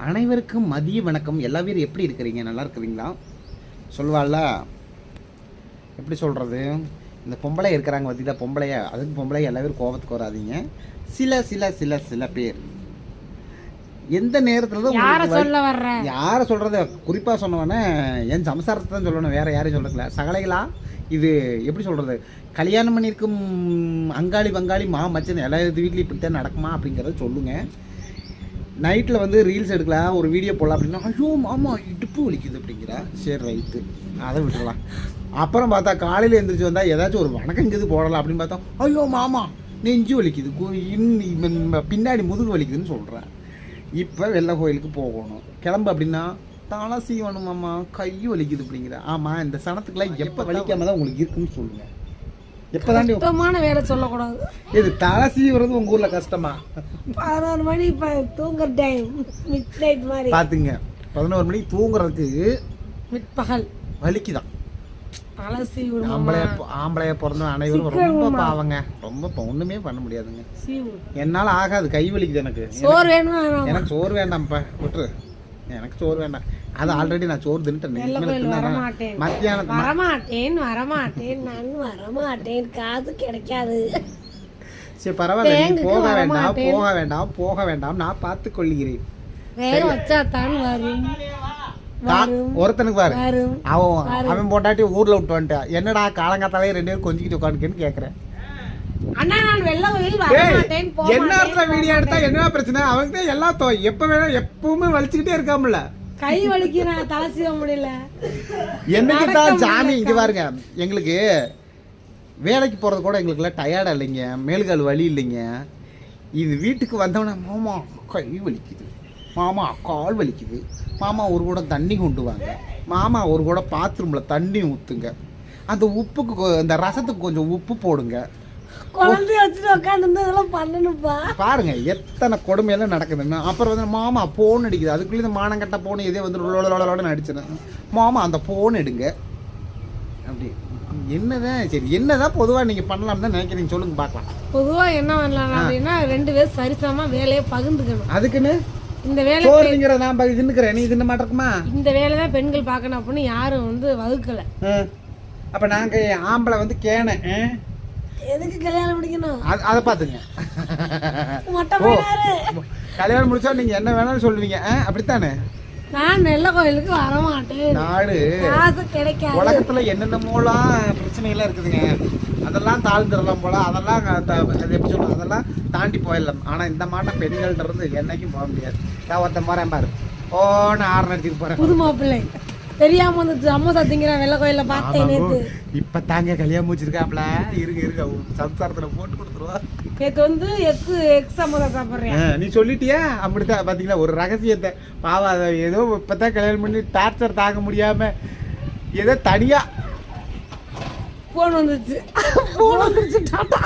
அனைவருக்கும் மதிய வணக்கம். எல்லா பேரும் எப்படி இருக்கிறீங்க? நல்லா இருக்கிறீங்களா? சொல்வாள்ல, எப்படி சொல்கிறது, இந்த பொம்பளை இருக்கிறாங்க பார்த்தீங்களா, பொம்பளையா, அதுக்கு பொம்பளை எல்லா பேரும் கோபத்துக்கு வராதிங்க. சில சில சில சில பேர் எந்த நேரத்தில் யாரை சொல்கிறத குறிப்பாக சொன்னவொடனே என் சம்சாரத்தை தான் சொல்லணும், வேறு யாரையும் சொல்கிறதில்ல. சகலைகளா, இது எப்படி சொல்கிறது, கல்யாணம் பண்ணியிருக்கும் அங்காளி பங்காளி மச்சன் எல்லா வீட்லையும் இப்படித்தான் நடக்குமா அப்படிங்கிறத சொல்லுங்கள். நைட்டில் வந்து ரீல்ஸ் எடுக்கலாம், ஒரு வீடியோ போடலாம் அப்படின்னா, ஐயோ மாமா இடுப்பு வலிக்குது அப்படிங்கிறா. சரி ரைட்டு, அதை விட்டுடலாம். அப்புறம் பார்த்தா காலையில் எழுந்திரிச்சு வந்தால் ஏதாச்சும் ஒரு வணக்கங்கிறது போடலாம் அப்படின்னு பார்த்தா, ஐயோ மாமா நெஞ்சு வலிக்குது, பின்னாடி முதுகு வலிக்குதுன்னு சொல்கிறேன். இப்போ வெள்ளை கோயிலுக்கு போகணும், கிளம்பு அப்படின்னா தலை சீவணும் மாமா, கை வலிக்குது அப்படிங்கிற. ஆமாம், இந்த சனத்துக்குலாம் எப்போ வலிக்காம தான் உங்களுக்கு இருக்குன்னு சொல்லுங்கள். எப்போதாண்டி கஷ்டமான வேலை சொல்லக்கூடாது. இது தலை சீவுறது உங்கள் ஊரில் கஷ்டமா? 11 மணி இப்போ தூங்குற டைம், மிட் நைட் மாதிரி பார்த்துங்க. 11 மணிக்கு தூங்குறதுக்கு மிட்பகல் வலிக்குதான். தலை சீவு ஆம்பளைய பிறந்த அனைவரும் ரொம்ப பாவங்க, ரொம்ப ஒன்றுமே பண்ண முடியாதுங்க. என்னால் ஆகாது, கை வலிக்குது எனக்கு. சோறு வேணுமா? எனக்கு சோறு வேண்டாம்ப்பா, விட்டுரு, எனக்கு சோறு வேண்டாம். அது ஆல்ரெடி நான் சோறு தின்னுட்டேன். வரமாட்டேன், காசு கிடைக்காது. சரி பரவாயில்ல, நீ போக வேண்டாம் போக வேண்டாம் போக வேண்டாம், நான் பார்த்து கொள்ளுகிறேன். ஒருத்தனுக்கு பாரு, அவன் போட்டாட்டி ஊர்ல விட்டு வந்துட்டான். என்னடா காலங்காத்தாலே 2 பேரும் கொஞ்சிக்கிட்டு உட்காந்துக்கன்னு கேக்குறேன். என்ன வீடியோ எடுத்தா என்ன பிரச்சனை? அவங்க எல்லாம் எப்ப வேணா எப்பவுமே வலிச்சுக்கிட்டே இருக்காமல, கை வலிக்கு தலை சீவ முடியல. என்னைக்கு தான் சாமி இங்க பாருங்க, எங்களுக்கு வேலைக்கு போறது கூட எங்களுக்குலாம் டயர்டா இல்லைங்க, மேல்கால் வலி இல்லைங்க. இது வீட்டுக்கு வந்தவன மாமா கை வலிக்குது, மாமா கால் வலிக்குது, மாமா ஒரு கூட தண்ணி கொண்டு வாங்க, மாமா ஒரு கூட பாத்ரூம்ல தண்ணி ஊத்துங்க, அந்த உப்புக்கு அந்த ரசத்துக்கு கொஞ்சம் உப்பு போடுங்க, குழந்தைய வச்சுட்டு உட்காந்து இதெல்லாம் பண்ணணும்ப்பா. பாருங்க எத்தனை கொடுமையெல்லாம் நடக்குதுன்னு. அப்புறம் வந்து மாமா போன் அடிக்குது, அதுக்குள்ளே இந்த மானங்கட்ட போன் இதே வந்து அடிச்சிடும். மாமா அந்த போன் எடுங்க அப்படி. என்னதான் சரி, என்னதான் பொதுவாக நீங்கள் பண்ணலாம் தான் நினைக்கிறீங்க, சொல்லுங்க பார்க்கலாம். பொதுவாக என்ன பண்ணலாம் அப்படின்னா 2 பேரும் சரிசமமாக வேலையை பகிர்ந்துக்கணும். அதுக்குன்னு இந்த வேலை நான் தின்னுக்கிறேன், நீ தின்ன மாட்டேக்குமா? இந்த வேலை தான் பெண்கள் பார்க்கணும் அப்படின்னு யாரும் வந்து வகுக்கல. அப்போ நாங்கள் ஆம்பளை வந்து கேன எதுக்கு கல்யாணம் முடிக்கணும் அதை பார்த்துங்க. கல்யாணம் முடிச்சா நீங்க என்ன வேணாலும் சொல்லுவீங்க, அப்படித்தானே? நான் நெல்ல கோயிலுக்கு வரமாட்டேன். நாடு கிடைக்காது. உலகத்துல என்னென்னமோலாம் பிரச்சனைகள்லாம் இருக்குதுங்க, அதெல்லாம் தாழ்ந்துடலாம் போல, அதெல்லாம் எப்படி சொல்ல, அதெல்லாம் தாண்டி போயிடலாம். ஆனா இந்த மாட்டம் பெண்கள்ட்ட இருந்து என்னைக்கும் போக முடியாது. நான் ஒருத்த போறேன் பாரு, ஓன்னு ஆறு அடிச்சுட்டு போறேன். புது மாப்பிள்ளை தெரியாம வந்து சமோசா திங்கிற வெள்ள கோயில பார்த்தேன் நேத்து. இப்ப தாங்க கல்யாணம் முடிச்சிருக்காப்ல, இருங்க சம்சாரத்துல போட்டு கொடுத்துருவா. நேத்து வந்து எக் சமோசா சாப்பிடுறேன். நீ சொல்லிட்டியா? அப்படித்தான் பாத்தீங்களா ஒரு ரகசியத்தை. பாவா ஏதோ இப்பதான் கல்யாணம் பண்ணி டார்ச்சர் தாங்க முடியாம ஏதோ தனியா போன் வந்துச்சு டாட்டா.